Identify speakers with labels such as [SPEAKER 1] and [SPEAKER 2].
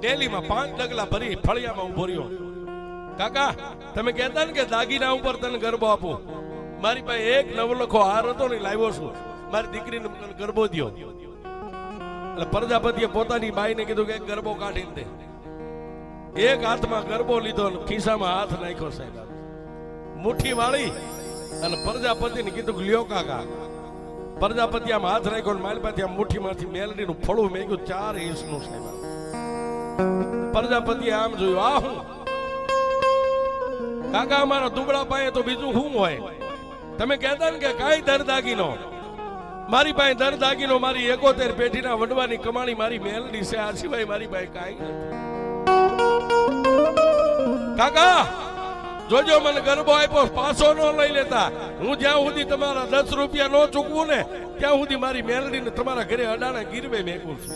[SPEAKER 1] ડેલીમાં 5 ડગલા ભરી ફળિયામાં ઉભો રહ્યો. કાકા તમે કહેતા ને કે દાગીના ઉપર તને ગરબો આપો, મારી પાસે એક નવલખો હાર હતો ને લાવ્યો છું, મારી દીકરીને ગરબો દ્યો. એટલે પ્રજાપતિએ પોતાની બાઈને કીધું કે એક ગરબો કાઢીને દે. એક હાથમાં ગરબો લીધો અને ખિસ્સામાં હાથ નાખ્યો સાહેબ, મુઠ્ઠી વાળી અને પ્રજાપતિને કીધું કે લ્યો કાકા. પ્રજાપતિ આમ હાથ રાખ્યો ને મારી પાસે આમ મુઠ્ઠીમાંથી મેલડીનું ફળું મેગ્યું 4 ઇંચનું સાહેબ. પ્રજાપતિએ આમ જોયું, આ હું કાકા અમારા દુબળા પાયે તો બીજું શું હોય? તમે કહેતા ને કે કાંઈ દર દાગીનો, મારી પાસે દર દાગીનો મારી 71 પેઢીના વડવાની કમાણી મારી મેલડી છે, આ સિવાય મારી પાસે કાંઈ નથી. કાકા જોજો મને ગરબો આપ્યો, પાછો ન લઈ લેતા. હું જ્યાં સુધી તમારા 10 રૂપિયા ન ચૂકવું ને ત્યાં સુધી મારી મેલડીને તમારા ઘરે અડાણા ગીરવે મેકું છું.